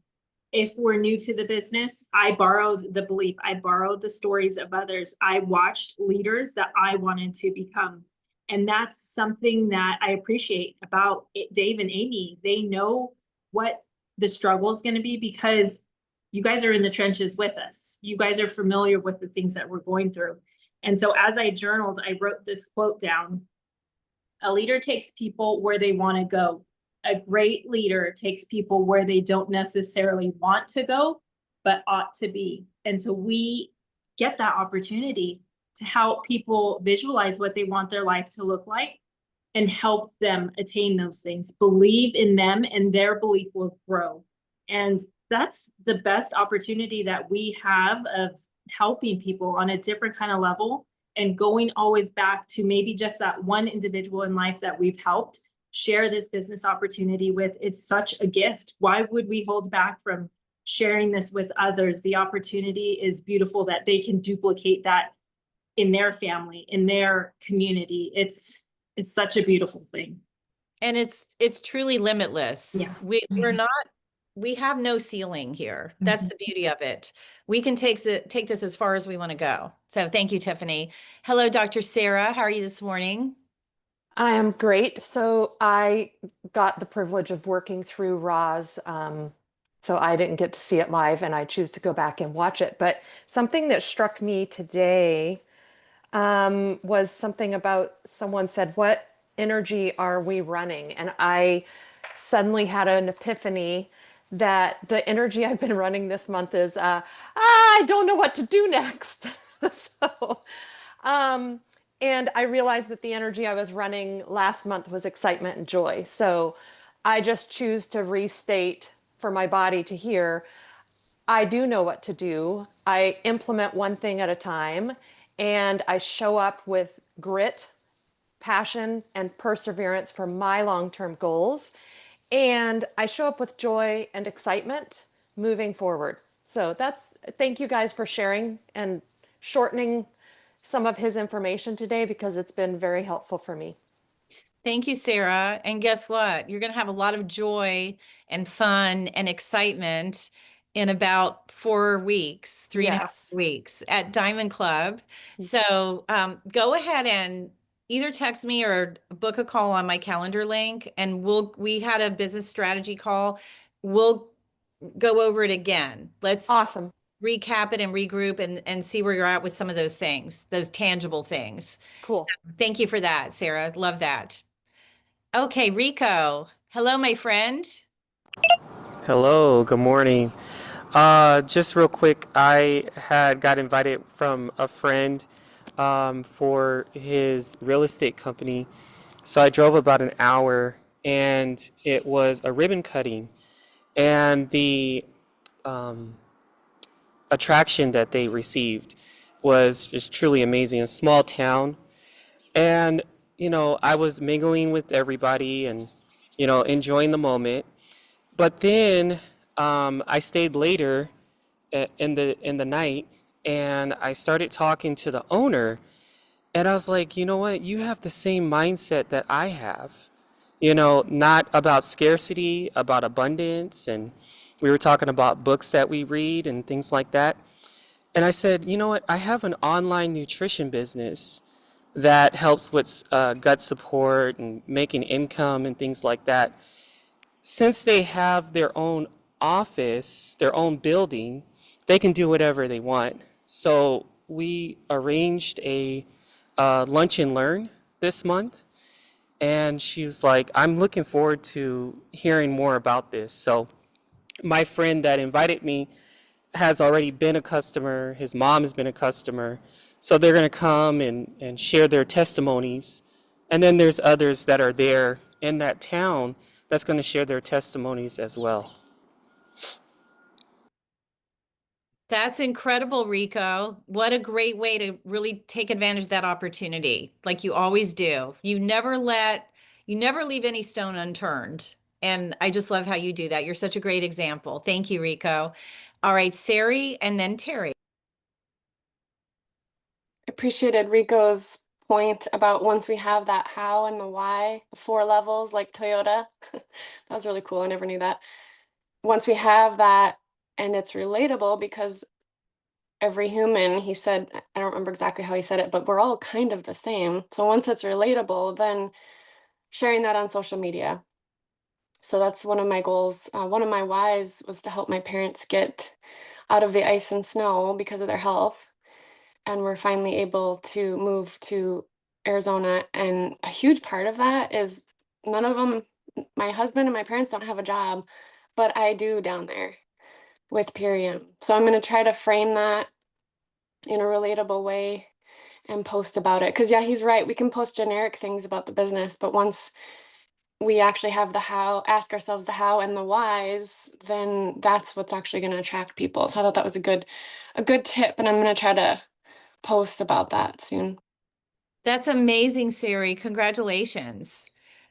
If we're new to the business, I borrowed the belief. I borrowed the stories of others. I watched leaders that I wanted to become. And that's something that I appreciate about Dave and Amy. They know what the struggle is going to be, because you guys are in the trenches with us. You guys are familiar with the things that we're going through. And so as I journaled, I wrote this quote down. A leader takes people where they want to go. A great leader takes people where they don't necessarily want to go, but ought to be. And so we get that opportunity to help people visualize what they want their life to look like and help them attain those things. Believe in them, and their belief will grow. And that's the best opportunity that we have of helping people on a different kind of level, and going always back to maybe just that one individual in life that we've helped share this business opportunity with. It's such a gift. Why would we hold back from sharing this with others? The opportunity is beautiful that they can duplicate that in their family, in their community. It's such a beautiful thing. And it's truly limitless. Yeah. We have no ceiling here. That's the beauty of it. We can take this as far as we want to go. So thank you, Tiffany. Hello, Dr. Sarah. How are you this morning? I am great. So I got the privilege of working through Ra's so I didn't get to see it live, and I choose to go back and watch it. But something that struck me today was something about someone said, "What energy are we running?" And I suddenly had an epiphany that the energy I've been running this month is, I don't know what to do next. So, and I realized that the energy I was running last month was excitement and joy. So I just choose to restate for my body to hear, I do know what to do. I implement one thing at a time, and I show up with grit, passion, and perseverance for my long-term goals. And I show up with joy and excitement moving forward. So thank you guys for sharing and shortening some of his information today, because it's been very helpful for me. Thank you, Sarah. And guess what? You're going to have a lot of joy and fun and excitement in about 4 weeks, 3.5 Yes. weeks at Diamond Club. So go ahead and either text me or book a call on my calendar link, and we had a business strategy call. We'll go over it again. Let's Awesome. recap it and regroup and see where you're at with some of those things, those tangible things. Cool. Thank you for that, Sarah. Love that. Okay, Rico. Hello, my friend. Hello, good morning. Just real quick, I had got invited from a friend for his real estate company. So I drove about an hour, and it was a ribbon cutting. And the attraction that they received was just truly amazing. A small town. And, I was mingling with everybody and, enjoying the moment. But then I stayed later in the night, and I started talking to the owner, and I was like, you know what? You have the same mindset that I have. Not about scarcity, about abundance, and we were talking about books that we read and things like that. And I said, you know what? I have an online nutrition business that helps with gut support and making income and things like that. Since they have their own office, their own building, they can do whatever they want. So we arranged a lunch and learn this month. And she was like, I'm looking forward to hearing more about this. So my friend that invited me has already been a customer. His mom has been a customer. So they're going to come and share their testimonies. And then there's others that are there in that town that's going to share their testimonies as well. That's incredible, Rico. What a great way to really take advantage of that opportunity, like you always do. You never leave any stone unturned. And I just love how you do that. You're such a great example. Thank you, Rico. All right, Sari and then Terry. Appreciated Rico's point about once we have that how and the why, 4 levels like Toyota. That was really cool. I never knew that. Once we have that and it's relatable, because every human, he said, I don't remember exactly how he said it, but we're all kind of the same. So once it's relatable, then sharing that on social media. So that's one of my goals. One of my whys was to help my parents get out of the ice and snow because of their health. And we're finally able to move to Arizona. And a huge part of that is none of them, my husband and my parents don't have a job, but I do down there with Purium. So I'm going to try to frame that in a relatable way and post about it. Because, yeah, he's right. We can post generic things about the business, but once we actually have the how, ask ourselves the how and the whys, then that's what's actually going to attract people. So I thought that was a good tip, and I'm going to try to post about that soon. That's amazing, Sari. Congratulations.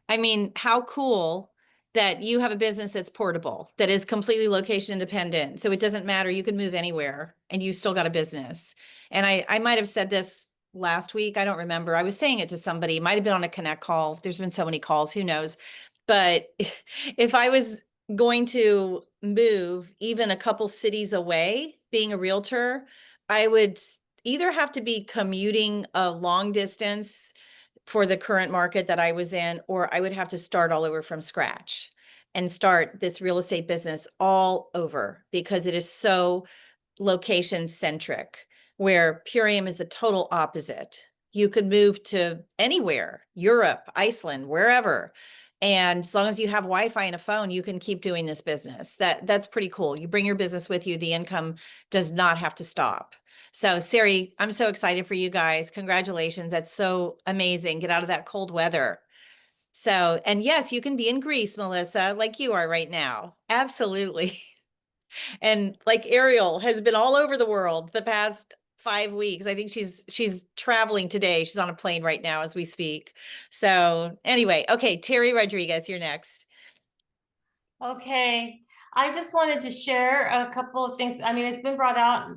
I mean, how cool that you have a business that's portable, that is completely location independent. So it doesn't matter. You can move anywhere and you still got a business. And I might have said this last week. I don't remember. I was saying it to somebody. It might have been on a Connect call. There's been so many calls, who knows? But if I was going to move even a couple cities away, being a realtor, I would either have to be commuting a long distance for the current market that I was in, or I would have to start all over from scratch. and start this real estate business all over, because it is so location centric, where Purium is the total opposite. You could move to anywhere, Europe, Iceland, wherever. And as long as you have Wi-Fi and a phone, you can keep doing this business. That's pretty cool. You bring your business with you. The income does not have to stop. So Sari, I'm so excited for you guys. Congratulations. That's so amazing. Get out of that cold weather. So, and yes, you can be in Greece, Melissa, like you are right now. Absolutely. And like Ariel has been all over the world the past 5 weeks. I think she's traveling today. She's on a plane right now as we speak. So anyway, okay, Terry Rodriguez, you're next. Okay, I just wanted to share a couple of things. I mean, it's been brought out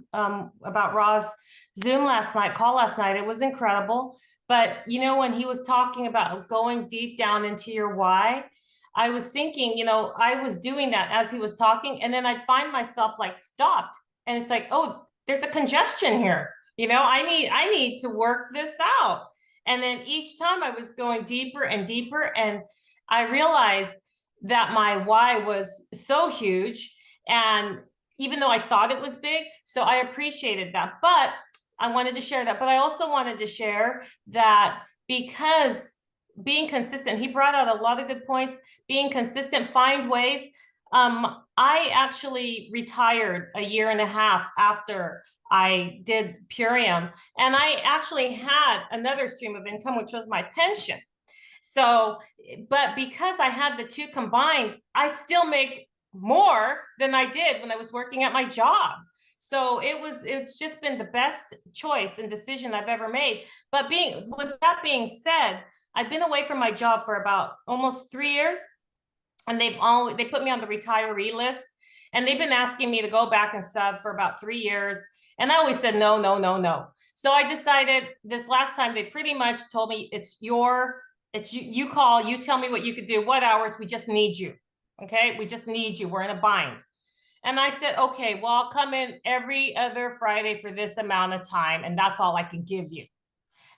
about Ra's Zoom call last night. It was incredible. But you know, when he was talking about going deep down into your why, I was thinking, you know, I was doing that as he was talking, and then I'd find myself like stopped, and it's like, oh, there's a congestion here. You know, I need to work this out. And then each time I was going deeper and deeper, and I realized that my why was so huge. And even though I thought it was big, so I appreciated that. But I wanted to share that. But I also wanted to share that because being consistent, he brought out a lot of good points. Being consistent, find ways. I actually retired a year and a half after I did Purium, and I actually had another stream of income, which was my pension. So, but because I had the two combined, I still make more than I did when I was working at my job. So it's just been the best choice and decision I've ever made. But with that being said, I've been away from my job for about almost 3 years, and they put me on the retiree list, and they've been asking me to go back and sub for about 3 years. And I always said, no, no, no, no. So I decided this last time, they pretty much told me it's you call, you tell me what you could do, what hours, we just need you. Okay, we just need you, we're in a bind. And I said, okay, well, I'll come in every other Friday for this amount of time, and that's all I can give you.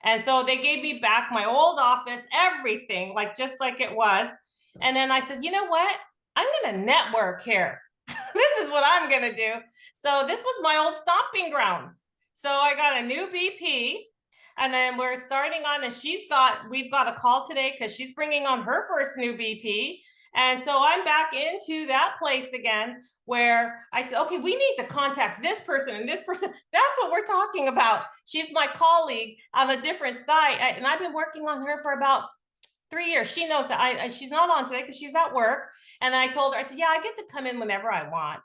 And so they gave me back my old office, everything, like just like it was. And then I said, you know what? I'm gonna network here. This is what I'm gonna do. So this was my old stomping grounds. So I got a new BP, and then we're starting on, and we've got a call today because she's bringing on her first new BP. And so I'm back into that place again where I said, okay, we need to contact this person and this person. That's what we're talking about. She's my colleague on a different site. And I've been working on her for about 3 years. She knows that she's not on today because she's at work. And I told her, I said, yeah, I get to come in whenever I want.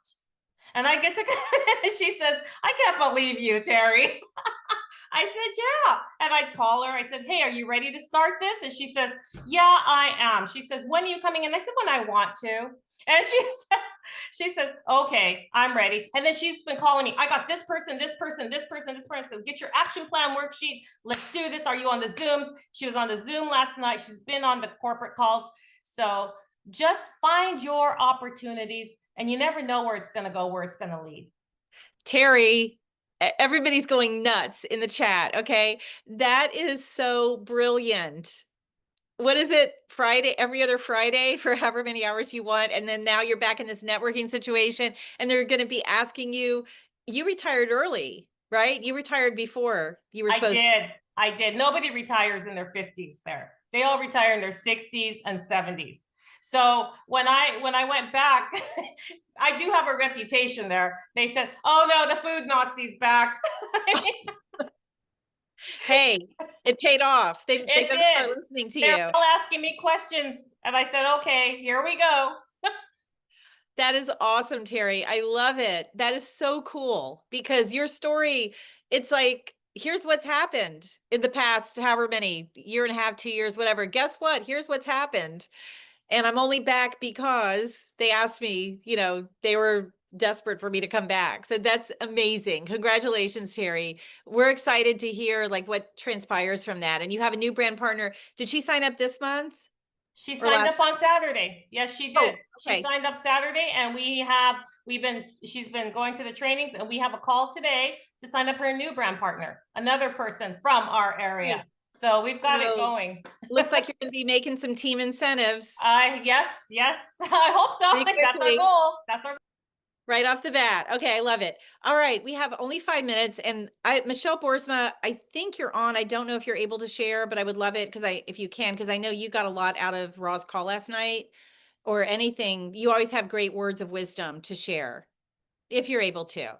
And I get to come in. She says, I can't believe you, Terry. I said, yeah. And I'd call her. I said, hey, are you ready to start this? And she says, yeah, I am. She says, when are you coming in? I said, when I want to. And she says, okay, I'm ready. And then she's been calling me. I got this person, this person, this person, this person. So get your action plan worksheet. Let's do this. Are you on the Zooms? She was on the Zoom last night. She's been on the corporate calls. So just find your opportunities, and you never know where it's going to go, where it's going to lead. Terry, everybody's going nuts in the chat. Okay. That is so brilliant. What is it? Friday, every other Friday for however many hours you want. And then now you're back in this networking situation, and they're going to be asking you retired early, right? You retired before you were supposed to. I did. Nobody retires in their 50s there. They all retire in their 60s and 70s. So when I went back, I do have a reputation there. They said, oh no, the food Nazi's back. Hey, it paid off. They better start listening to you. They're all asking me questions, and I said, okay, here we go. That is awesome, Terry. I love it. That is so cool, because your story, it's like, here's what's happened in the past, however many, year and a half, 2 years, whatever. Guess what? Here's what's happened. And I'm only back because they asked me, they were desperate for me to come back. So that's amazing. Congratulations, Terry. We're excited to hear like what transpires from that. And you have a new brand partner. Did she sign up this month? She signed up on Saturday. Yes, she did. Oh, okay. She signed up Saturday, and she's been going to the trainings, and we have a call today to sign up her new brand partner, another person from our area. So we've got it So, going. looks like you're going to be making some team incentives Yes, I hope so. Pretty That's our quickly. goal. That's our right off the bat. Okay, I love it. All right, we have only 5 minutes, and Michelle Boersma, I think you're on. I don't know if you're able to share, but I would love it if you can, because I know you got a lot out of Raw's call last night, or anything. You always have great words of wisdom to share, if you're able to.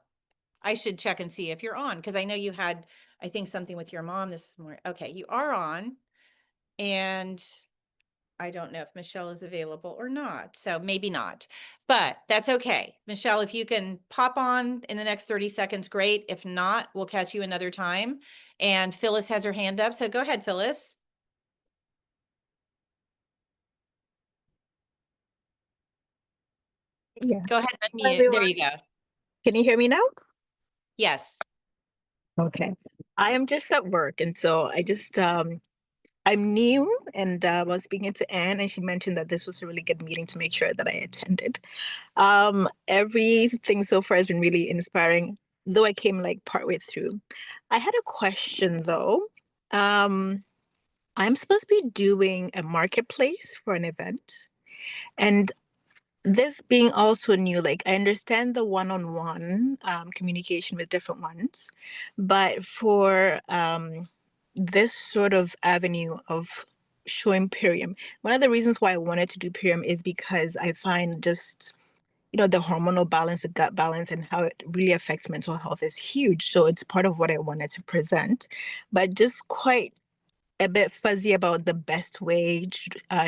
I should check and see if you're on, because I know you had, I think, something with your mom this morning. Okay, you are on, and I don't know if Michelle is available or not, so maybe not, but that's okay. Michelle, if you can pop on in the next 30 seconds, great. If not, we'll catch you another time. And Phyllis has her hand up, so go ahead, Phyllis. Yeah. Go ahead, Hi, unmute. There everyone. you go. Can you hear me now? Yes. Okay. I am just at work, and so I'm new, and I was speaking to Anne, and she mentioned that this was a really good meeting to make sure that I attended. Everything so far has been really inspiring, though I came like partway through. I had a question though. I'm supposed to be doing a marketplace for an event, and this being also new, like I understand the one-on-one communication with different ones, but for this sort of avenue of showing Purium, one of the reasons why I wanted to do Purium is because I find just, the hormonal balance, the gut balance, and how it really affects mental health is huge. So it's part of what I wanted to present, but just quite a bit fuzzy about the best way.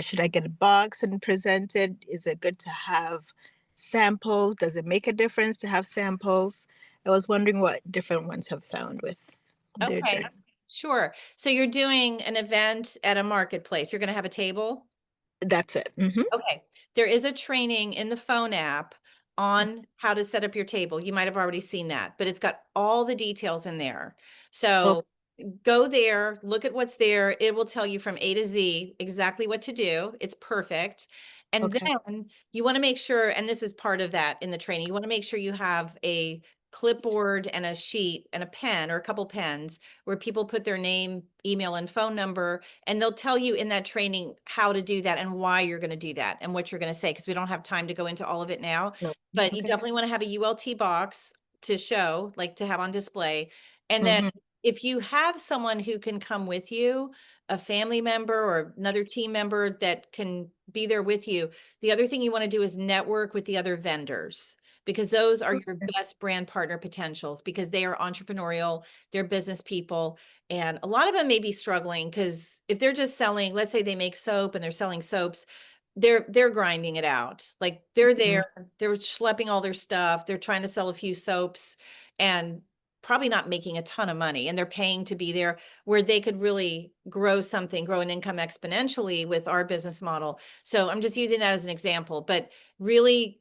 Should I get a box and present it? Is it good to have samples? Does it make a difference to have samples? I was wondering what different ones have found with their Okay, journey. sure. So you're doing an event at a marketplace. You're going to have a table? That's it. Okay, there is a training in the phone app on how to set up your table. You might have already seen that, but it's got all the details in there. So go there, look at what's there. It will tell you from A to Z exactly what to do. It's perfect. And Okay. then you want to make sure, and this is part of that in the training, you want to make sure you have a clipboard and a sheet and a pen or a couple pens where people put their name, email, and phone number, and they'll tell you in that training how to do that and why you're going to do that and what you're going to say, because we don't have time to go into all of it now. No. But you Okay. definitely want to have a ULT box to show, like to have on display. And then if you have someone who can come with you, a family member or another team member that can be there with you, the other thing you want to do is network with the other vendors, because those are your best brand partner potentials, because they are entrepreneurial, they're business people. And a lot of them may be struggling because if they're just selling, let's say they make soap and they're selling soaps, they're grinding it out. Like they're there, they're schlepping all their stuff, they're trying to sell a few soaps and probably not making a ton of money, and they're paying to be there, where they could really grow an income exponentially with our business model. So I'm just using that as an example, but really,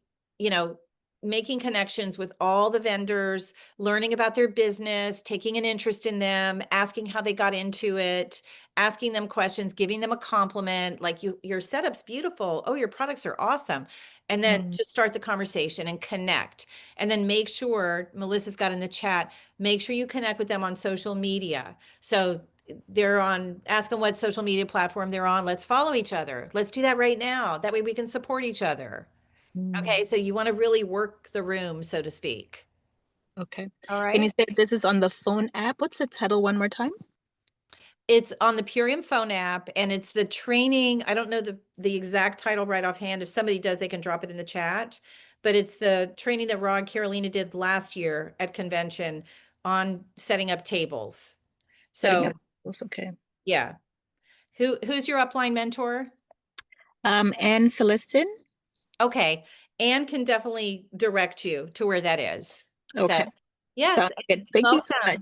making connections with all the vendors, learning about their business, taking an interest in them, asking how they got into it, asking them questions, giving them a compliment, like your setup's beautiful. Oh, your products are awesome. And then just start the conversation and connect. And then make sure, Melissa's got in the chat, make sure you connect with them on social media. So they're on, ask them what social media platform they're on. Let's follow each other. Let's do that right now. That way we can support each other. Okay, so you want to really work the room, so to speak. Okay. All Can you right. say this is on the phone app? What's the title one more time? It's on the Purium phone app, and it's the training. I don't know the exact title right offhand. If somebody does, they can drop it in the chat. But it's the training that Rod Carolina did last year at convention on setting up tables. So That's okay. yeah. Who's your upline mentor? Anne Celestin. Okay. Anne can definitely direct you to where that is. Okay. So yes. Sounds good. Thank you so much.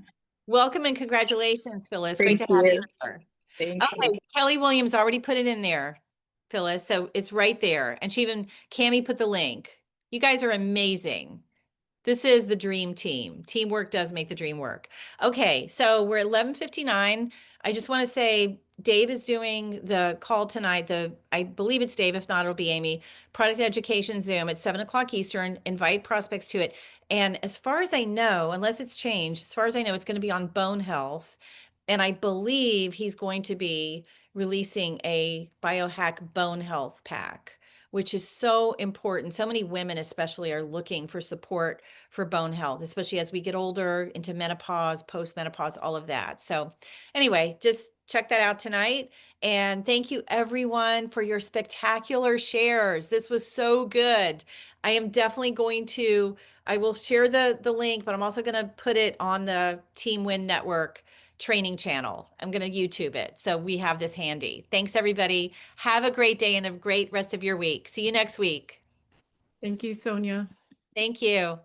Welcome and congratulations, Phyllis. Great Thank to have you you. here. Thank Okay, you. Kelly Williams already put it in there, Phyllis, so it's right there. And Cammie put the link. You guys are amazing. This is the dream team. Teamwork does make the dream work. Okay, so we're at 11:59. I just want to say Dave is doing the call tonight. I believe it's Dave. If not, it'll be Amy. Product Education Zoom at 7:00 Eastern. Invite prospects to it. And as far as I know, unless it's changed, as far as I know, it's going to be on bone health. And I believe he's going to be releasing a biohack bone health pack, which is so important. So many women, especially, are looking for support for bone health, especially as we get older, into menopause, postmenopause, all of that. So, anyway, just check that out tonight. And thank you, everyone, for your spectacular shares. This was so good. I am definitely going to, I will share the link, but I'm also going to put it on the Team Win Network training channel. I'm going to YouTube it. So we have this handy. Thanks, everybody. Have a great day and a great rest of your week. See you next week. Thank you, Sonia. Thank you.